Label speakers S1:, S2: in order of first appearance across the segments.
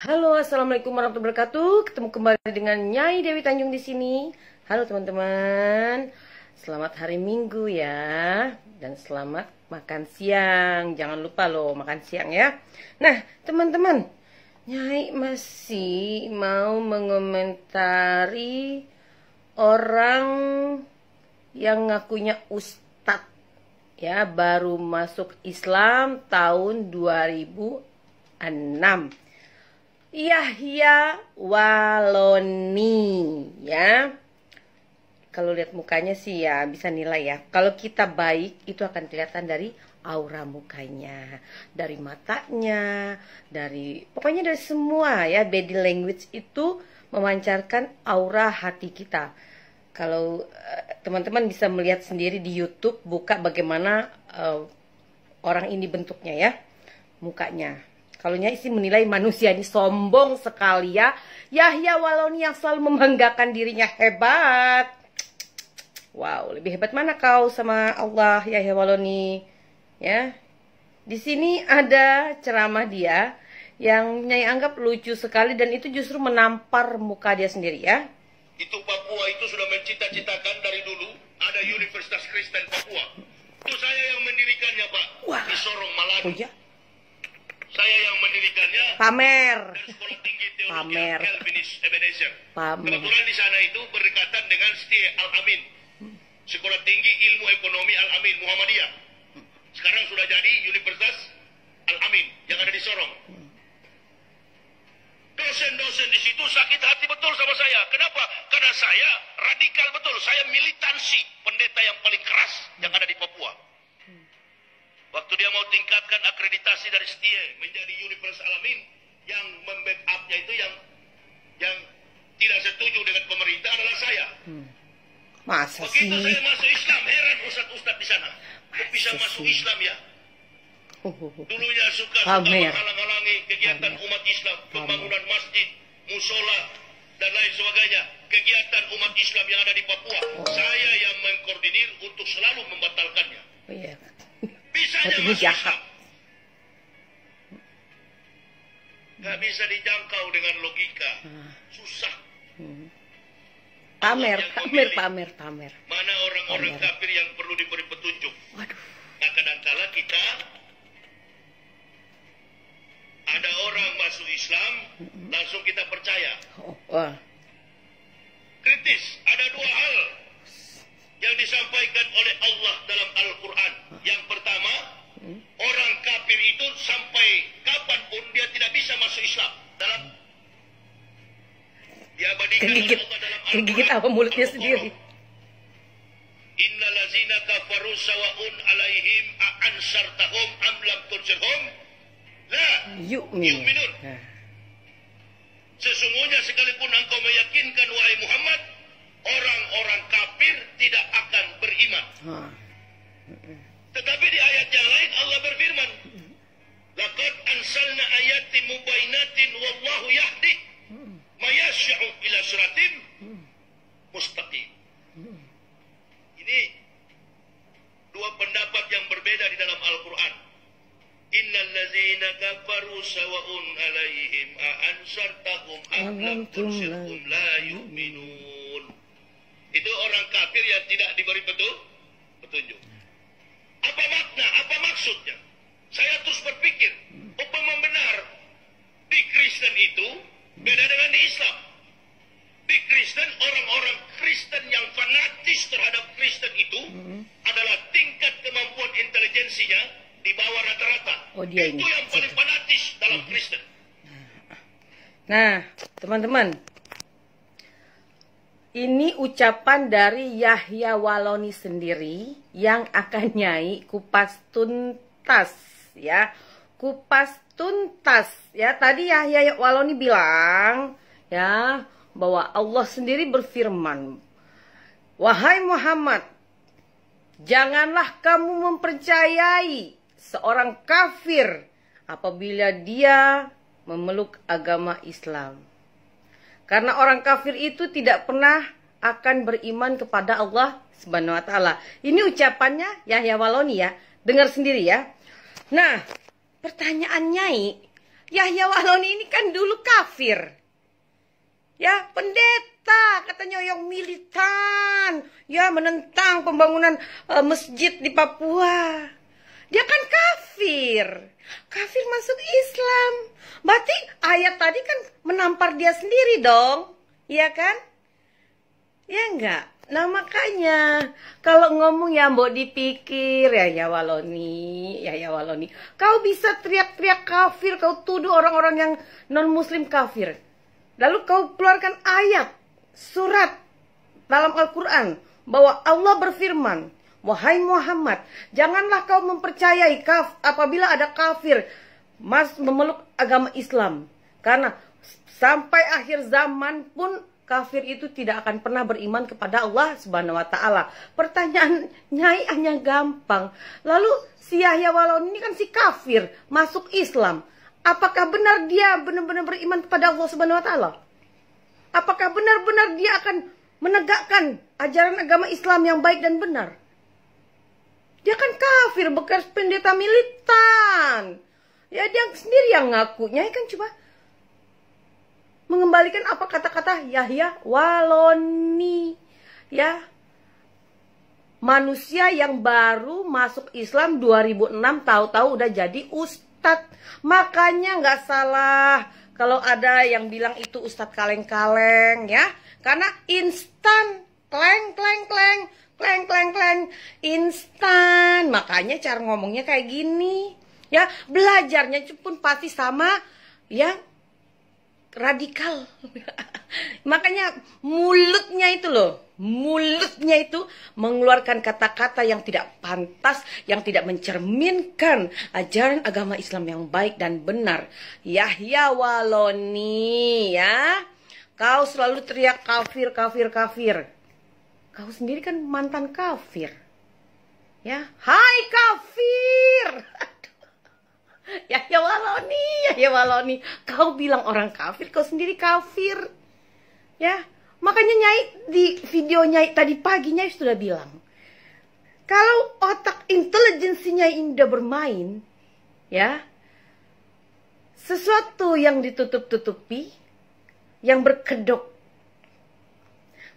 S1: Halo, assalamualaikum warahmatullahi wabarakatuh. Ketemu kembali dengan Nyai Dewi Tanjung di sini. Halo teman-teman, selamat hari Minggu ya, dan selamat makan siang. Jangan lupa loh makan siang ya. Nah teman-teman, Nyai masih mau mengomentari orang yang ngakunya ustadz ya, baru masuk Islam tahun 2006. Yahya Waloni ya. Kalau lihat mukanya sih ya bisa nilai ya. Kalau kita baik itu akan kelihatan dari aura mukanya, dari matanya, pokoknya dari semua ya. Body language itu memancarkan aura hati kita. Kalau teman-teman bisa melihat sendiri di YouTube, buka bagaimana orang ini bentuknya ya, mukanya. Kalau Nyai sih menilai manusia ini sombong sekali ya. Yahya Waloni yang selalu membanggakan dirinya hebat. Wow, lebih hebat mana kau sama Allah, Yahya Waloni? Ya. Di sini ada ceramah dia yang Nyai anggap lucu sekali, dan itu justru menampar muka dia sendiri ya.
S2: Itu Papua itu sudah mencita-citakan dari dulu ada Universitas Kristen Papua. Itu saya yang mendirikannya, Pak.
S1: Wah.
S2: Di Sorong, Malado.
S1: Oh ya?
S2: Saya yang mendirikannya.
S1: Pamer.
S2: Dari Sekolah Tinggi Teologi
S1: Pamer.
S2: Calvinis Ebenezer.
S1: Pamer.
S2: Kebetulan di sana itu berdekatan dengan STIE Al-Amin, Sekolah Tinggi Ilmu Ekonomi Al-Amin Muhammadiyah. Sekarang sudah jadi Universitas Al-Amin yang ada di Sorong. Dosen-dosen di situ sakit hati betul sama saya. Kenapa? Karena saya radikal betul. Saya militansi pendeta yang paling keras yang ada di Papua. Waktu dia mau tingkatkan akreditasi dari STIE menjadi Universitas Al-Amin, yang membackup-nya itu yang tidak setuju dengan pemerintah adalah saya.
S1: Masa
S2: Begitu
S1: sih?
S2: saya masuk Islam, heran ustadz-ustadz di sana. Kok bisa masuk Islam ya? Dulunya suka menghalang-halangi kegiatan umat Islam, pembangunan masjid, musola, dan lain sebagainya. Kegiatan umat Islam yang ada di Papua, saya yang mengkoordinir untuk selalu membatalkannya.
S1: Oh iya.
S2: Bisanya
S1: Hatimu
S2: masuk
S1: jahat.
S2: Islam. Gak bisa dijangkau dengan logika. Susah.
S1: Pamer.
S2: Mana orang-orang kafir yang perlu diberi petunjuk.
S1: Waduh.
S2: Nah, kadangkala kita ada orang masuk Islam, langsung kita percaya.
S1: Wah.
S2: Kritis, ada dua hal yang disampaikan oleh Allah dalam Al-Quran. Yang pertama, orang kafir itu sampai kapanpun dia tidak bisa masuk Islam. Dalam diabadikan oleh Allah dalam Al-Quran.
S1: Kegigit apa mulutnya sendiri.
S2: Innal ladzina kafaru sawa'un alaihim a'ansartahum am lam tunzirhum la yu'minun. Sesungguhnya sekalipun engkau meyakinkan wahai Muhammad, orang-orang kafir tidak akan beriman. Tetapi di ayat yang lain Allah berfirman, laqad ansalna ayatin mubayyinatin wallahu yahdi may yasha'u ila siratim mustaqim. Ini dua pendapat yang berbeda di dalam Al-Quran. Innal ladzina kafaru sawa'un alaihim a'ansartahum am lam tunzirhum la yu'minun. Itu orang kafir yang tidak diberi petunjuk. Apa makna? Apa maksudnya? Saya terus berpikir, umpama benar di Kristen itu beda dengan di Islam. Di Kristen, orang-orang Kristen yang fanatis terhadap Kristen itu adalah tingkat kemampuan intelijensinya di bawah rata-rata.
S1: Oh, dia
S2: itu
S1: ini.
S2: yang paling fanatis dalam Kristen.
S1: Nah, teman-teman, ini ucapan dari Yahya Waloni sendiri yang akan Nyai kupas tuntas ya. Kupas tuntas ya. Tadi Yahya Waloni bilang ya bahwa Allah sendiri berfirman, wahai Muhammad, janganlah kamu mempercayai seorang kafir apabila dia memeluk agama Islam. Karena orang kafir itu tidak pernah akan beriman kepada Allah Subhanahu wa taala. Ini ucapannya Yahya Waloni ya. Dengar sendiri ya. Nah, pertanyaan Nyai, Yahya Waloni ini kan dulu kafir. Ya, pendeta katanya yang militan, ya menentang pembangunan masjid di Papua. Dia kan kafir. Kafir masuk Islam. Berarti ayat tadi kan menampar dia sendiri dong. Iya kan? Ya enggak? Nah makanya kalau ngomong ya mbok dipikir ya Waloni. Kau bisa teriak-teriak kafir, kau tuduh orang-orang yang non-muslim kafir. Lalu kau keluarkan ayat, surat dalam Al-Quran bahwa Allah berfirman, wahai Muhammad, janganlah kau mempercayai apabila ada kafir memeluk agama Islam. Karena sampai akhir zaman pun kafir itu tidak akan pernah beriman kepada Allah Subhanahu wa Ta'ala. Pertanyaan Nyai hanya gampang. Lalu si Yahya Waloni ini kan si kafir masuk Islam. Apakah benar dia benar-benar beriman kepada Allah Subhanahu wa Ta'ala? Apakah benar-benar dia akan menegakkan ajaran agama Islam yang baik dan benar? Dia kan kafir, bekas pendeta militan. Ya dia sendiri yang ngakunya kan coba mengembalikan apa kata-kata Yahya Waloni. Ya. Manusia yang baru masuk Islam 2006 tahu-tahu udah jadi ustadz. Makanya nggak salah kalau ada yang bilang itu ustadz kaleng-kaleng ya. Karena instan, kleng, instan. Makanya cara ngomongnya kayak gini. Ya, belajarnya pun pasti sama yang radikal. Makanya mulutnya itu loh. Mulutnya itu mengeluarkan kata-kata yang tidak pantas, yang tidak mencerminkan ajaran agama Islam yang baik dan benar. Yahya Waloni ya, kau selalu teriak kafir. Kau sendiri kan mantan kafir. Ya, hai kafir. Yahya Waloni, kau bilang orang kafir, kau sendiri kafir. Ya. Makanya Nyai di video Nyai tadi pagi Nyai sudah bilang, kalau otak intelijensinya udah bermain, ya, sesuatu yang ditutup-tutupi, yang berkedok,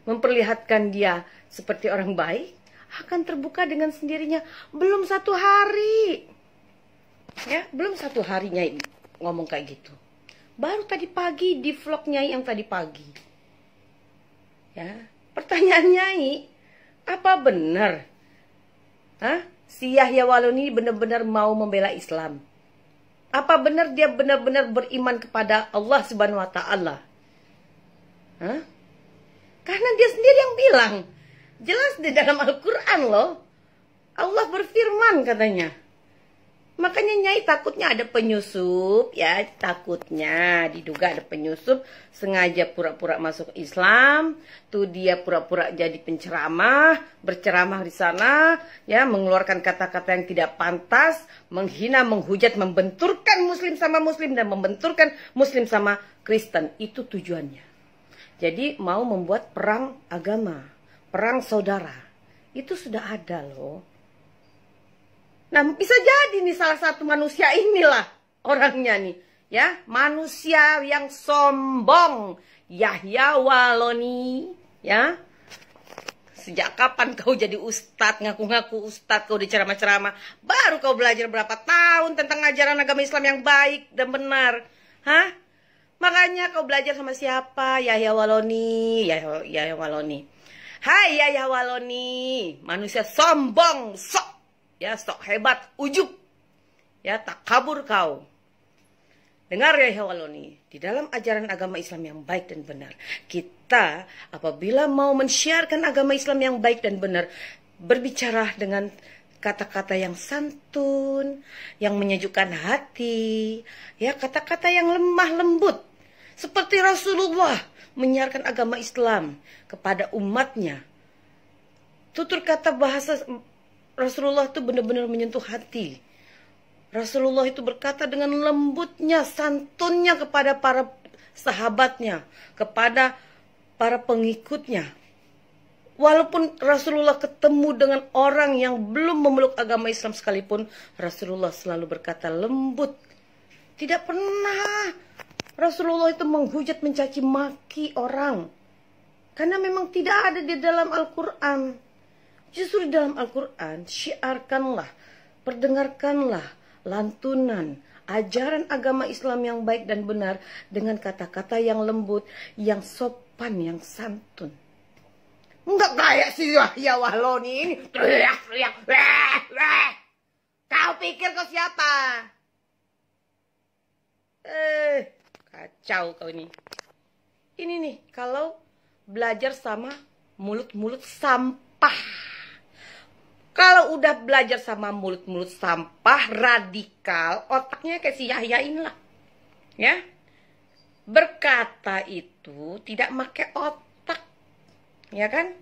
S1: memperlihatkan dia seperti orang baik, akan terbuka dengan sendirinya. Belum 1 hari, ya, belum 1 hari Nyai ngomong kayak gitu. Baru tadi pagi di vlog Nyai yang tadi pagi. Ya, pertanyaan Nyai, apa benar? Si Yahya Waloni benar-benar mau membela Islam? Apa benar dia benar-benar beriman kepada Allah Subhanahu wa Ta'ala? Karena dia sendiri yang bilang, jelas di dalam Al-Quran loh, Allah berfirman katanya. Makanya Nyai takutnya ada penyusup, ya, takutnya diduga ada penyusup sengaja pura-pura masuk Islam, tuh dia pura-pura jadi penceramah, berceramah di sana, ya, mengeluarkan kata-kata yang tidak pantas, menghina, menghujat, membenturkan muslim sama muslim dan membenturkan muslim sama Kristen. Itu tujuannya. Jadi mau membuat perang agama, perang saudara. Itu sudah ada loh. Nah, bisa jadi nih salah satu manusia inilah orangnya nih, ya, manusia yang sombong, Yahya Waloni, ya. Sejak kapan kau jadi ustadz, ngaku-ngaku ustadz, kau diceramah-ceramah, baru kau belajar berapa tahun tentang ajaran agama Islam yang baik dan benar, Makanya kau belajar sama siapa? Yahya Waloni, Yahya Waloni. Hai Yahya Waloni, manusia sombong, sok. Ya, sok hebat, ujub. Ya, tak kabur kau. Dengar ya Yahya Waloni, di dalam ajaran agama Islam yang baik dan benar, kita apabila mau mensyiarkan agama Islam yang baik dan benar, berbicara dengan kata-kata yang santun, yang menyejukkan hati, ya, kata-kata yang lemah lembut. Seperti Rasulullah menyiarkan agama Islam kepada umatnya. Tutur kata bahasa Rasulullah itu benar-benar menyentuh hati. Rasulullah itu berkata dengan lembutnya, santunnya kepada para sahabatnya, kepada para pengikutnya. Walaupun Rasulullah ketemu dengan orang yang belum memeluk agama Islam sekalipun, Rasulullah selalu berkata lembut. Tidak pernah Rasulullah itu menghujat, mencaci maki orang. Karena memang tidak ada di dalam Al-Quran. Justru di dalam Al-Quran, syiarkanlah, perdengarkanlah lantunan, ajaran agama Islam yang baik dan benar dengan kata-kata yang lembut, yang sopan, yang santun. Enggak kayak si Yahya Wahloni ini teriak-teriak. Kau pikir kau siapa? Kacau kau ini. Ini nih, kalau belajar sama mulut-mulut sampah. Kalau udah belajar sama mulut-mulut sampah, radikal, otaknya kayak si Yahya inilah. Ya. Berkata itu tidak pakai otak. Ya kan?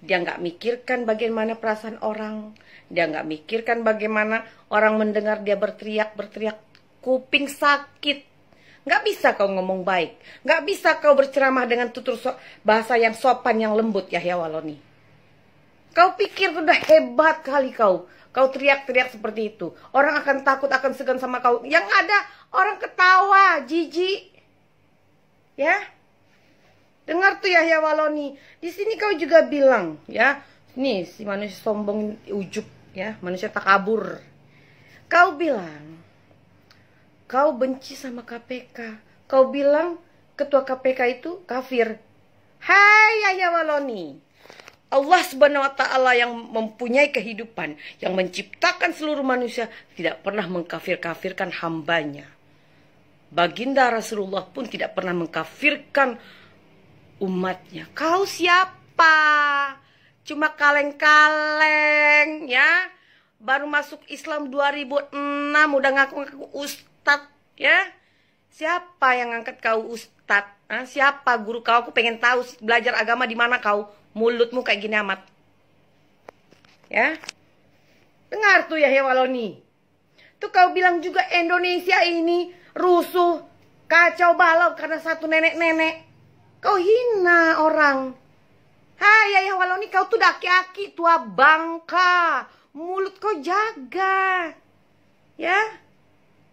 S1: Dia nggak mikirkan bagaimana perasaan orang. Dia nggak mikirkan bagaimana orang mendengar dia berteriak. Kuping sakit. Nggak bisa kau ngomong baik. Nggak bisa kau berceramah dengan tutur bahasa yang sopan, yang lembut, Yahya Wahloni. Kau pikir udah hebat kali kau. Kau teriak-teriak seperti itu. Orang akan takut, akan segan sama kau. Yang ada orang ketawa, jijik. Ya. Dengar tuh Yahya Wahloni. Di sini kau juga bilang, ya. Nih, si manusia sombong, ujub, ya. Manusia takabur. Kau bilang, kau benci sama KPK. Kau bilang ketua KPK itu kafir. Hai Yahya Wahloni. Allah Subhanahu wa Ta'ala yang mempunyai kehidupan, yang menciptakan seluruh manusia, tidak pernah mengkafir-kafirkan hambanya. Baginda Rasulullah pun tidak pernah mengkafirkan umatnya. Kau siapa? Cuma kaleng-kaleng, ya. Baru masuk Islam 2006 udah ngaku-ngaku ustadz, ya. Siapa yang ngangkat kau ustadz? Siapa guru kau? Aku pengen tahu belajar agama di mana kau? Mulutmu kayak gini amat. Ya. Dengar tuh Yahya Wahloni. Tuh kau bilang juga Indonesia ini rusuh, kacau balau karena satu nenek-nenek. Kau hina orang. Hai Yahya Wahloni, kau tuh daki-aki, tua bangka. Mulut kau jaga. Ya.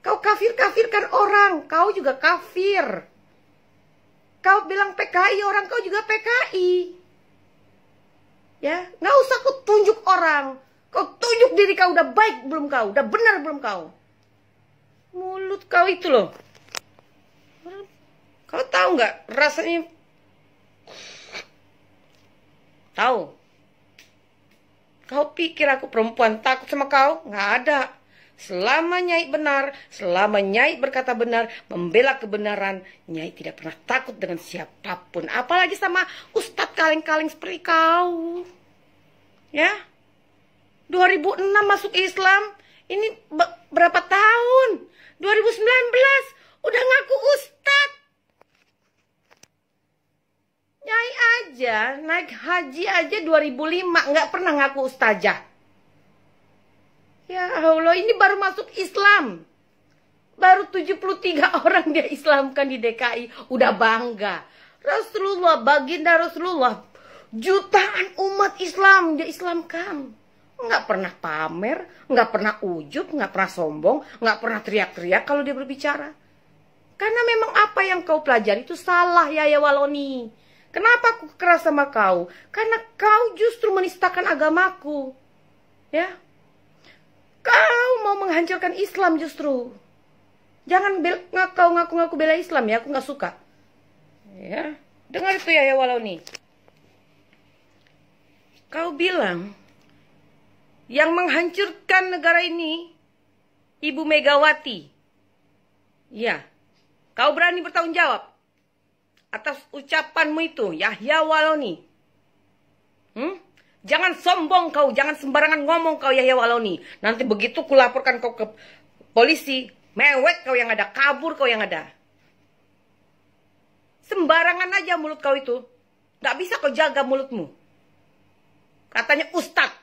S1: Kau kafir-kafirkan orang. Kau juga kafir. Kau bilang PKI, orang kau juga PKI. Ya, nggak usah kau tunjuk orang. Kau tunjuk diri kau udah baik belum kau, udah benar belum kau. Mulut kau itu loh. Kau tahu nggak rasanya? Tahu? Kau pikir aku perempuan takut sama kau? Nggak ada. Selama Nyai benar, selama Nyai berkata benar, membela kebenaran, Nyai tidak pernah takut dengan siapapun. Apalagi sama ustadz kaleng-kaleng seperti kau. Ya. 2006 masuk Islam. Ini berapa tahun? 2019. Udah ngaku ustadz. Nyai aja, naik haji aja 2005. Nggak pernah ngaku ustazah. Ya Allah, ini baru masuk Islam. Baru 73 orang dia Islamkan di DKI. Udah bangga. Rasulullah, baginda Rasulullah. Jutaan umat Islam dia Islamkan. Nggak pernah pamer, nggak pernah ujub, nggak pernah sombong, nggak pernah teriak-teriak kalau dia berbicara. Karena memang apa yang kau pelajari itu salah, Yahya Wahloni. Kenapa aku keras sama kau? Karena kau justru menistakan agamaku. Ya. Kau mau menghancurkan Islam justru. Jangan ngaku-ngaku bela Islam ya, aku nggak suka. Ya, dengar itu ya Wahloni. Kau bilang yang menghancurkan negara ini Ibu Megawati. Ya, kau berani bertanggung jawab atas ucapanmu itu, Yahya Wahloni. Jangan sombong kau, jangan sembarangan ngomong kau Yahya Wahloni. Nanti begitu kulaporkan kau ke polisi, mewek kau yang ada, kabur kau yang ada. Sembarangan aja mulut kau itu. Gak bisa kau jaga mulutmu. Katanya ustadz.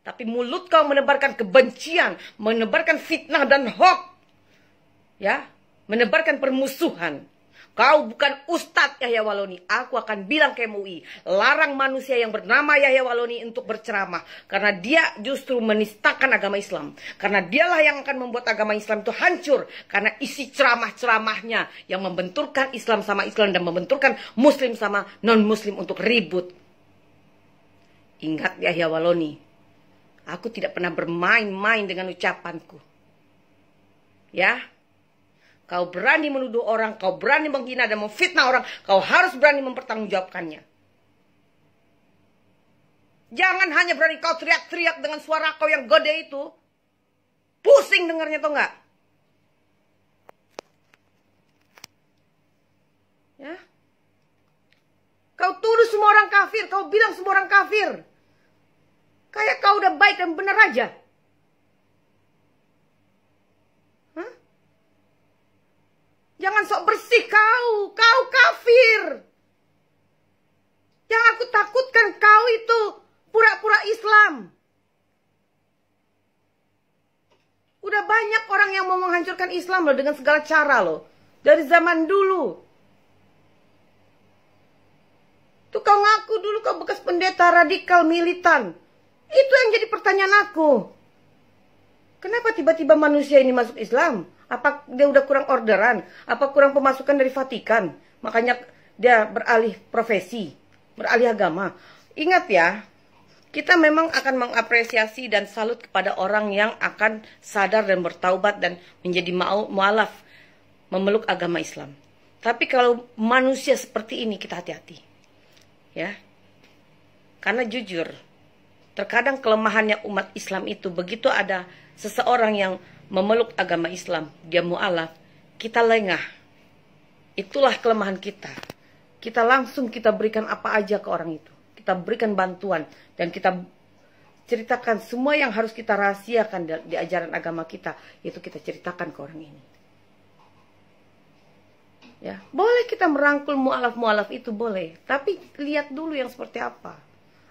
S1: Tapi mulut kau menebarkan kebencian, menebarkan fitnah dan hoax. Ya, menebarkan permusuhan. Kau bukan Ustadz Yahya Waloni. Aku akan bilang ke MUI, larang manusia yang bernama Yahya Waloni untuk berceramah. Karena dia justru menistakan agama Islam. Karena dialah yang akan membuat agama Islam itu hancur. Karena isi ceramah-ceramahnya yang membenturkan Islam sama Islam dan membenturkan Muslim sama non-Muslim untuk ribut. Ingat Yahya Waloni, aku tidak pernah bermain-main dengan ucapanku. Ya. Kau berani menuduh orang, kau berani menghina dan memfitnah orang, kau harus berani mempertanggungjawabkannya. Jangan hanya berani kau teriak-teriak dengan suara kau yang gede itu. Pusing dengarnya, tau nggak? Ya. Kau tuduh semua orang kafir, kau bilang semua orang kafir. Kayak kau udah baik dan benar aja. Jangan sok bersih kau kafir. Yang aku takutkan kau itu pura-pura Islam. Udah banyak orang yang mau menghancurkan Islam loh dengan segala cara loh. Dari zaman dulu. Tuh kau ngaku dulu kau bekas pendeta radikal militan. Itu yang jadi pertanyaan aku. Kenapa tiba-tiba manusia ini masuk Islam? Apa dia udah kurang orderan? Apa kurang pemasukan dari Vatikan? Makanya dia beralih profesi, beralih agama. Ingat ya, kita memang akan mengapresiasi dan salut kepada orang yang akan sadar dan bertaubat dan menjadi mualaf memeluk agama Islam. Tapi kalau manusia seperti ini kita hati-hati. Ya. Karena jujur, terkadang kelemahannya umat Islam itu begitu ada seseorang yang memeluk agama Islam, dia mu'alaf, kita lengah. Itulah kelemahan kita. Kita berikan apa aja ke orang itu. Kita berikan bantuan dan kita ceritakan semua yang harus kita rahasiakan di ajaran agama kita, itu kita ceritakan ke orang ini. Ya, boleh kita merangkul mu'alaf-mu'alaf itu boleh, tapi lihat dulu yang seperti apa.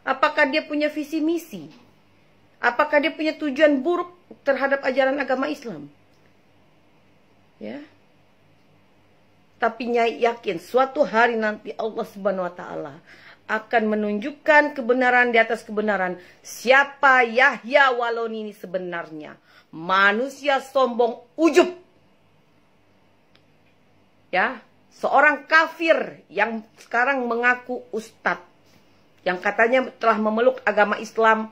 S1: Apakah dia punya visi misi? Apakah dia punya tujuan buruk terhadap ajaran agama Islam? Ya. Tapi Nyai yakin suatu hari nanti Allah Subhanahu wa taala akan menunjukkan kebenaran di atas kebenaran. Siapa Yahya Waloni ini sebenarnya? Manusia sombong ujub. Ya, seorang kafir yang sekarang mengaku ustadz, yang katanya telah memeluk agama Islam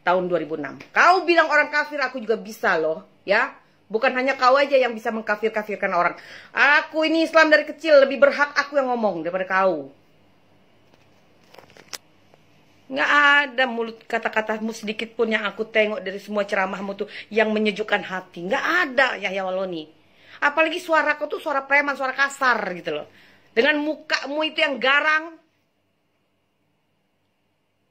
S1: tahun 2006. Kau bilang orang kafir, aku juga bisa loh, ya. Bukan hanya kau aja yang bisa mengkafir-kafirkan orang. Aku ini Islam dari kecil, lebih berhak aku yang ngomong daripada kau. Nggak ada mulut kata-katamu sedikit pun yang aku tengok dari semua ceramahmu tuh yang menyejukkan hati. Nggak ada Yahya Waloni. Apalagi suara kau tuh suara preman, suara kasar gitu loh. Dengan mukamu itu yang garang.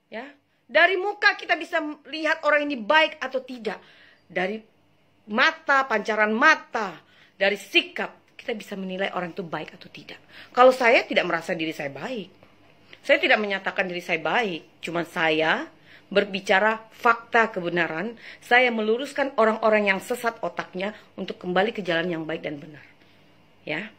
S1: Ya. Dari muka kita bisa lihat orang ini baik atau tidak. Dari mata, pancaran mata, dari sikap, kita bisa menilai orang itu baik atau tidak. Kalau saya tidak merasa diri saya baik. Saya tidak menyatakan diri saya baik. Cuma saya berbicara fakta kebenaran. Saya meluruskan orang-orang yang sesat otaknya untuk kembali ke jalan yang baik dan benar. Ya.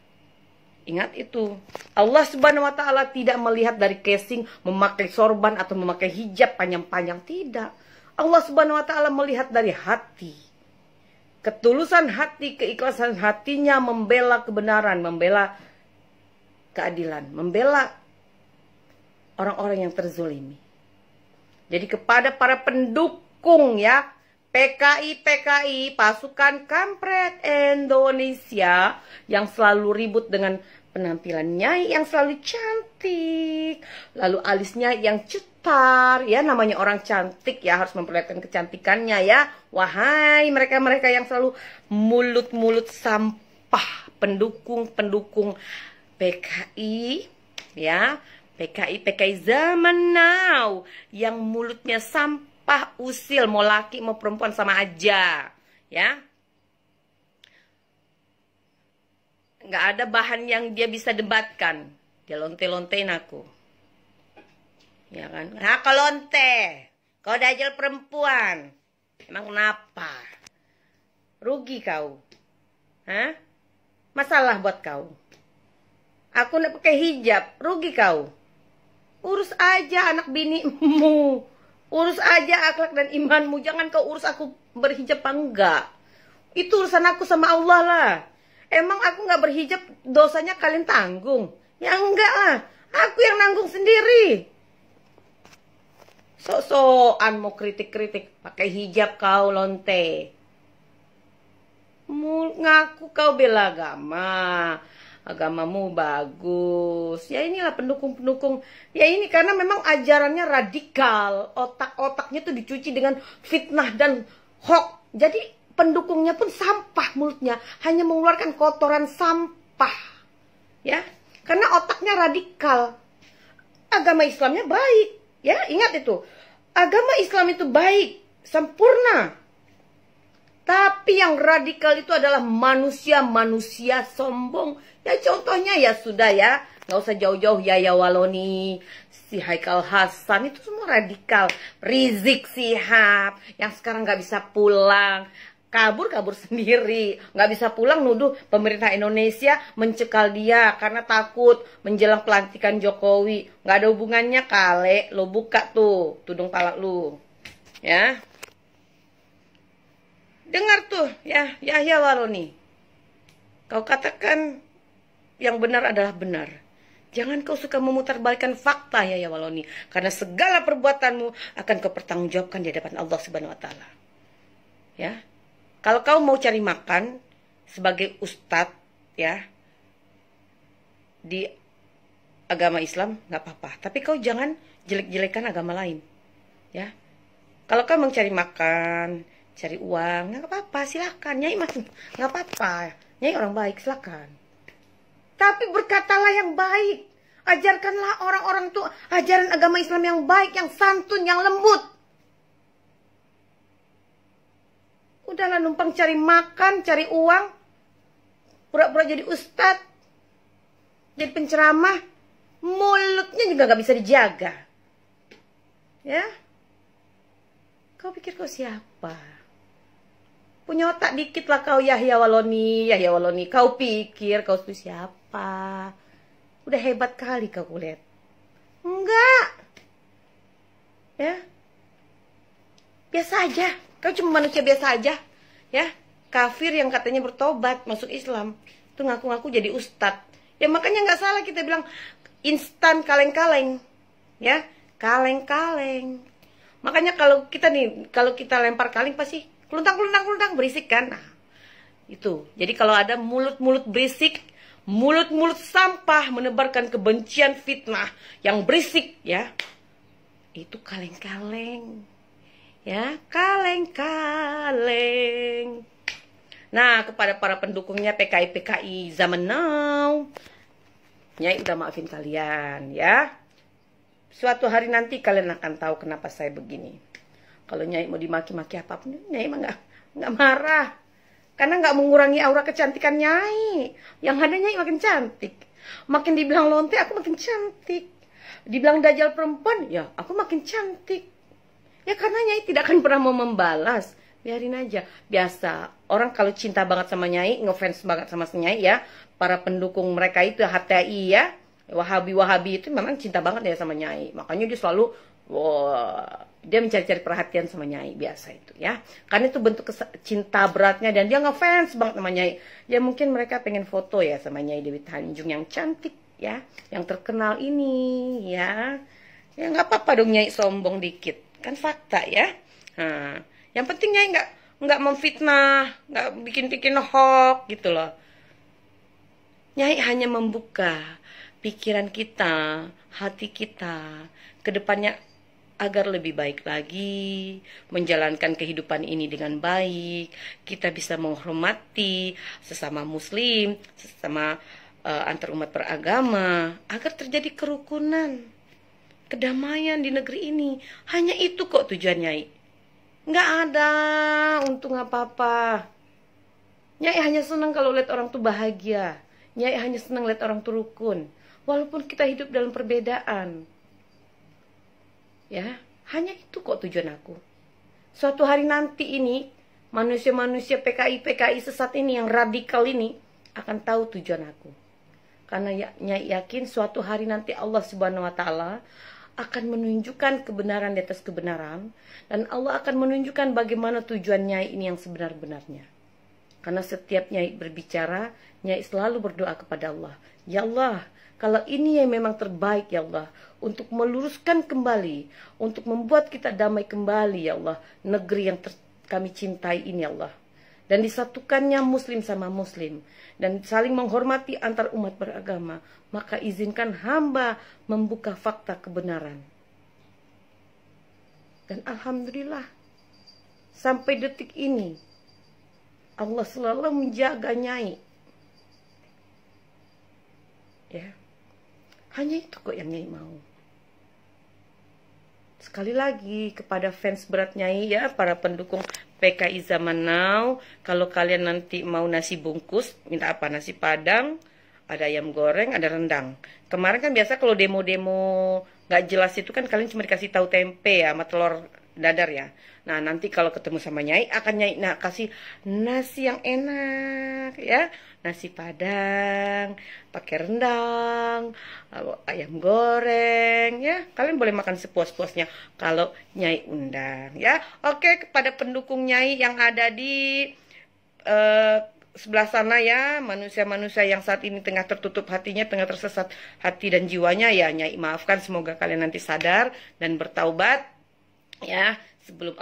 S1: Ingat itu, Allah Subhanahu wa taala tidak melihat dari casing, memakai sorban atau memakai hijab panjang-panjang, tidak. Allah Subhanahu wa taala melihat dari hati. Ketulusan hati, keikhlasan hatinya membela kebenaran, membela keadilan, membela orang-orang yang terzolimi. Jadi kepada para pendukung ya, PKI, pasukan kampret Indonesia yang selalu ribut dengan penampilannya yang selalu cantik, lalu alisnya yang cetar, ya namanya orang cantik ya harus memperlihatkan kecantikannya ya. Wahai mereka-mereka yang selalu mulut-mulut sampah, pendukung PKI ya, PKI zaman now yang mulutnya sampah usil, mau laki mau perempuan sama aja ya. Nggak ada bahan yang dia bisa debatkan. Dia lonte-lontein aku. Ya kan? Nah, kalau lonte. Kau dajal perempuan. Emang kenapa? Rugi kau. Hah? Masalah buat kau. Aku nak pakai hijab, rugi kau. Urus aja anak binimu. Urus aja akhlak dan imanmu. Jangan kau urus aku berhijab apa enggak. Itu urusan aku sama Allah lah. Emang aku nggak berhijab, dosanya kalian tanggung? Ya enggak lah. Aku yang nanggung sendiri. Sok-sokan mau kritik-kritik. Pakai hijab kau lonte. Ngaku kau bela agama. Agamamu bagus. Ya inilah pendukung-pendukung. Ya ini karena memang ajarannya radikal. Otak-otaknya tuh dicuci dengan fitnah dan hoax. Jadi pendukungnya pun sampah mulutnya. Hanya mengeluarkan kotoran sampah. Ya. Karena otaknya radikal. Agama Islamnya baik. Ya, ingat itu. Agama Islam itu baik. Sempurna. Tapi yang radikal itu adalah manusia-manusia sombong. Ya contohnya ya sudah ya. Nggak usah jauh-jauh Yahya Waloni, si Haikal Hasan. Itu semua radikal. Rizik Sihab. Yang sekarang nggak bisa pulang. Kabur sendiri. Nggak bisa pulang nuduh pemerintah Indonesia mencekal dia. Karena takut menjelang pelantikan Jokowi. Nggak ada hubungannya kale. Lo buka tuh tudung pala lu. Ya. Dengar tuh ya Yahya Waloni. Kau katakan yang benar adalah benar. Jangan kau suka memutarbalikkan fakta Yahya Waloni. Karena segala perbuatanmu akan kau pertanggungjawabkan di hadapan Allah Subhanahu wa taala. Ya. Kalau kau mau cari makan sebagai ustadz ya di agama Islam nggak apa-apa. Tapi kau jangan jelek-jelekan agama lain. Ya. Kalau kau mau cari makan, cari uang, nggak apa-apa, silakan. Nyai mas, nggak apa-apa. Nyai orang baik, silakan. Tapi berkatalah yang baik. Ajarkanlah orang-orang tuh ajaran agama Islam yang baik, yang santun, yang lembut. Udahlah numpang cari makan, cari uang. Pura-pura jadi ustadz. Jadi penceramah. Mulutnya juga nggak bisa dijaga. Ya. Kau pikir kau siapa? Punya otak dikit lah kau Yahya Waloni. Yahya Waloni, kau pikir kau itu siapa? Udah hebat kali kau lihat. Enggak. Ya. Biasa aja. Kau cuma manusia biasa aja. Ya. Kafir yang katanya bertobat masuk Islam. Itu ngaku-ngaku jadi ustadz. Ya makanya nggak salah kita bilang instan kaleng-kaleng. Ya. Kaleng-kaleng. Makanya kalau kita lempar kaleng pasti keluntang berisik kan. Nah, itu. Jadi kalau ada mulut-mulut berisik, mulut-mulut sampah menebarkan kebencian fitnah yang berisik ya. Itu kaleng-kaleng. Ya, kaleng-kaleng. Nah, kepada para pendukungnya PKI zaman now, Nyai udah maafin kalian ya. Suatu hari nanti kalian akan tahu kenapa saya begini. Kalau Nyai mau dimaki-maki apapun, Nyai mah nggak marah. Karena nggak mengurangi aura kecantikan Nyai. Yang ada Nyai makin cantik. Makin dibilang lonte, aku makin cantik. Dibilang dajal perempuan, ya aku makin cantik. Ya karena Nyai tidak akan pernah mau membalas. Biarin aja. Biasa. Orang kalau cinta banget sama Nyai, ngefans banget sama Nyai ya. Para pendukung mereka itu HTI ya. Wahabi itu memang cinta banget ya sama Nyai. Makanya dia selalu dia mencari-cari perhatian sama Nyai. Biasa itu ya. Karena itu bentuk cinta beratnya. Dan dia ngefans banget sama Nyai. Ya mungkin mereka pengen foto ya sama Nyai Dewi Tanjung yang cantik ya. Yang terkenal ini ya. Ya nggak apa-apa dong Nyai sombong dikit. Kan fakta ya. Nah, yang penting Nyai nggak memfitnah, nggak bikin hoax gitu loh. Nyai hanya membuka pikiran kita, hati kita, ke depannya agar lebih baik lagi, menjalankan kehidupan ini dengan baik, kita bisa menghormati sesama muslim, sesama antar umat beragama, agar terjadi kerukunan, kedamaian di negeri ini. Hanya itu kok tujuan Nyai. Nggak ada untung apa-apa. Nyai hanya senang kalau lihat orang tuh bahagia. Nyai hanya senang lihat orang tuh rukun. Walaupun kita hidup dalam perbedaan. Ya, hanya itu kok tujuan aku. Suatu hari nanti ini, manusia-manusia PKI sesat ini, yang radikal ini, akan tahu tujuan aku. Karena Nyai yakin suatu hari nanti Allah Subhanahu wa Ta'ala akan menunjukkan kebenaran di atas kebenaran, dan Allah akan menunjukkan bagaimana tujuan Nyai ini yang sebenar-benarnya. Karena setiap Nyai berbicara, Nyai selalu berdoa kepada Allah, ya Allah, kalau ini yang memang terbaik ya Allah, untuk meluruskan kembali, untuk membuat kita damai kembali ya Allah, negeri yang kami cintai ini ya Allah, dan disatukannya muslim sama muslim, dan saling menghormati antar umat beragama, maka izinkan hamba membuka fakta kebenaran. Dan alhamdulillah, sampai detik ini Allah selalu menjaga Nyai. Ya, hanya itu kok yang Nyai mau. Sekali lagi kepada fans berat Nyai ya, para pendukung PKI Zaman Now, kalau kalian nanti mau nasi bungkus, minta apa? Nasi Padang, ada ayam goreng, ada rendang. Kemarin kan biasa kalau demo-demo nggak jelas itu kan kalian cuma dikasih tahu tempe ya sama telur dadar ya. Nah nanti kalau ketemu sama Nyai akan Nyai kasih nasi yang enak ya, nasi Padang pakai rendang, ayam goreng ya. Kalian boleh makan sepuas-puasnya kalau Nyai undang ya. Oke, kepada pendukung Nyai yang ada di sebelah sana ya, manusia-manusia yang saat ini tengah tertutup hatinya, tengah tersesat hati dan jiwanya ya, Nyai maafkan. Semoga kalian nanti sadar dan bertaubat ya, sebelum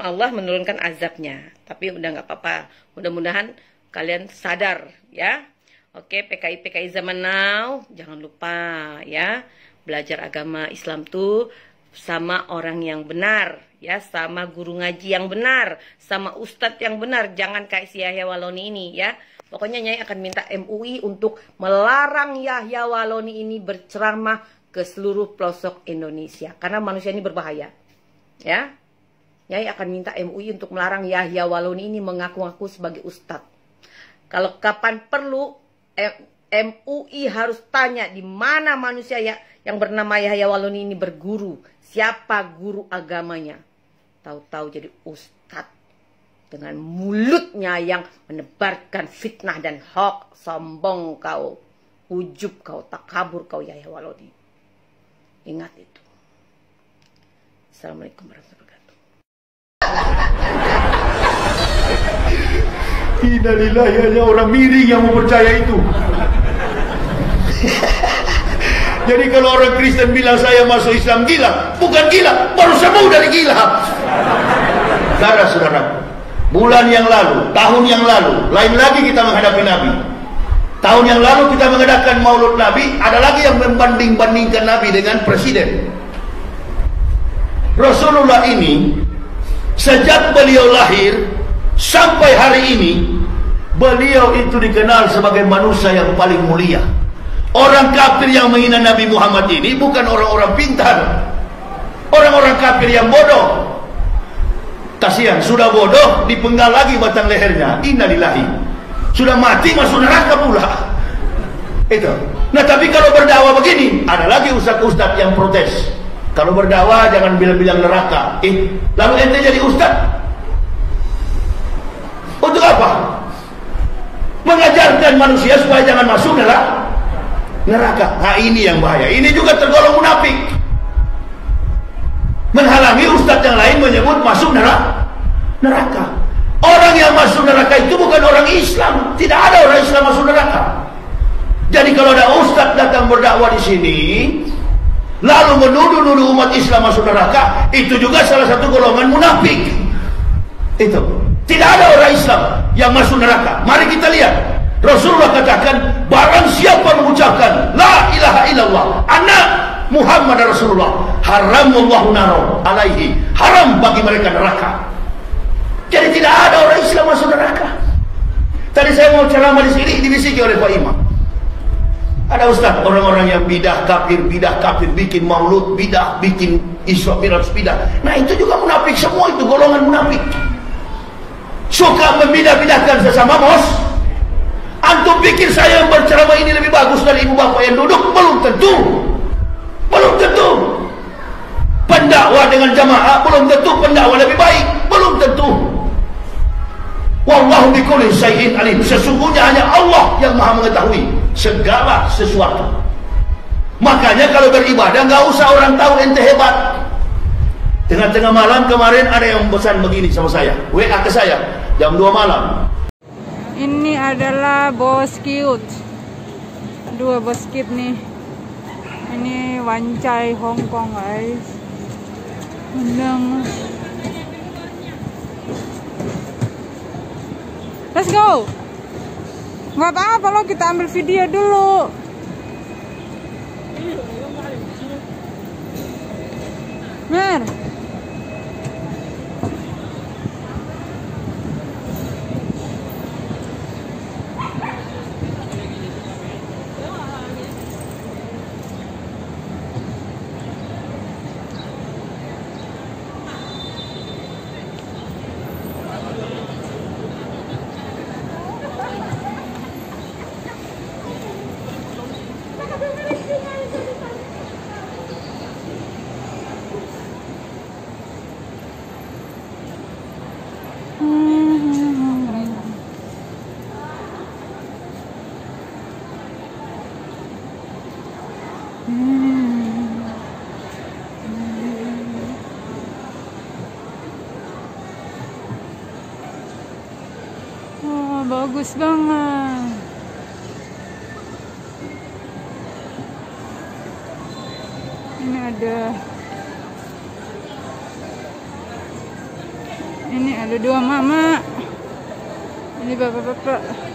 S1: Allah menurunkan azabnya. Tapi udah nggak apa-apa, mudah-mudahan kalian sadar ya. Oke, PKI Zaman Now, jangan lupa ya, belajar agama Islam tuh sama orang yang benar ya, sama guru ngaji yang benar, sama ustadz yang benar. Jangan kayak si Yahya Waloni ini ya. Pokoknya Nyai akan minta MUI untuk melarang Yahya Waloni ini berceramah ke seluruh pelosok Indonesia, karena manusia ini berbahaya ya. Nyai akan minta MUI untuk melarang Yahya Waloni ini mengaku-ngaku sebagai ustadz. Kalau kapan perlu MUI harus tanya di mana manusia yang bernama Yahya Waloni ini berguru, siapa guru agamanya. Tahu-tahu jadi ustadz dengan mulutnya yang menebarkan fitnah dan hoax. Sombong kau, ujub kau, takabur kau Yahya Waloni. Ingat itu. Assalamualaikum warahmatullahi wabarakatuh.
S3: Innalillahi, hanya orang miring yang mempercaya itu. Jadi kalau orang Kristen bilang saya masuk Islam gila, bukan gila, baru sembuh dari gila. Saudara-saudara, bulan yang lalu, tahun yang lalu, lain lagi kita menghadapi Nabi. Tahun yang lalu kita mengadakan Maulud Nabi, ada lagi yang membanding-bandingkan Nabi dengan presiden. Rasulullah ini sejak beliau lahir sampai hari ini, beliau itu dikenal sebagai manusia yang paling mulia. Orang kafir yang menghina Nabi Muhammad ini bukan orang-orang pintar, orang-orang kafir yang bodoh. Kasihan, sudah bodoh dipenggal lagi batang lehernya. Innalillahi, sudah mati masuk neraka pula. Itu. Nah tapi kalau berdakwah begini, ada lagi ustaz-ustaz yang protes. Kalau berdakwah jangan bilang-bilang neraka. Lalu ente jadi ustaz untuk apa? Mengajarkan manusia supaya jangan masuk neraka. Nah ini yang bahaya. Ini juga tergolong munafik, menghalangi ustaz yang lain menyebut masuk neraka. Orang yang masuk neraka itu bukan orang Islam. Tidak ada orang Islam masuk neraka. Jadi kalau ada ustaz datang berdakwah di sini lalu menuduh-nuduh umat Islam masuk neraka, itu juga salah satu golongan munafik. Itu. Tidak ada orang Islam yang masuk neraka. Mari kita lihat. Rasulullah katakan, barang siapa mengucapkan la ilaha illallah anna Muhammad Rasulullah, haramullahu naro alaihi, haram bagi mereka neraka. Jadi tidak ada orang Islam masuk neraka. Tadi saya mau ceramah di sini, dibisiki oleh Pak Imam. Ada ustaz, orang-orang yang bidah kafir, bikin maulud bidah, bikin Isra Mi'raj bidah. Nah itu juga munafik semua, itu golongan munafik. Suka membidah-bidahkan sesama bos. Antum pikir saya yang berceramah ini lebih bagus dari ibu bapak yang duduk? Belum tentu. Belum tentu. Pendakwah dengan jamaah belum tentu pendakwah lebih baik. Belum tentu. Wallahu bikulli syai'in alim. Sesungguhnya hanya Allah yang maha mengetahui segala sesuatu. Makanya kalau beribadah nggak usah orang tahu ente hebat. Tengah-tengah malam kemarin ada yang pesan begini sama saya, WA ke saya jam 2 malam.
S4: Ini adalah bos cute. Dua bos cute nih. Ini Wancai Hong Kong guys. Undang. Let's go. Nggak apa-apa loh, kita ambil video dulu. Mer. Oh, bagus banget. Ini ada dua mama. Ini bapak-bapak.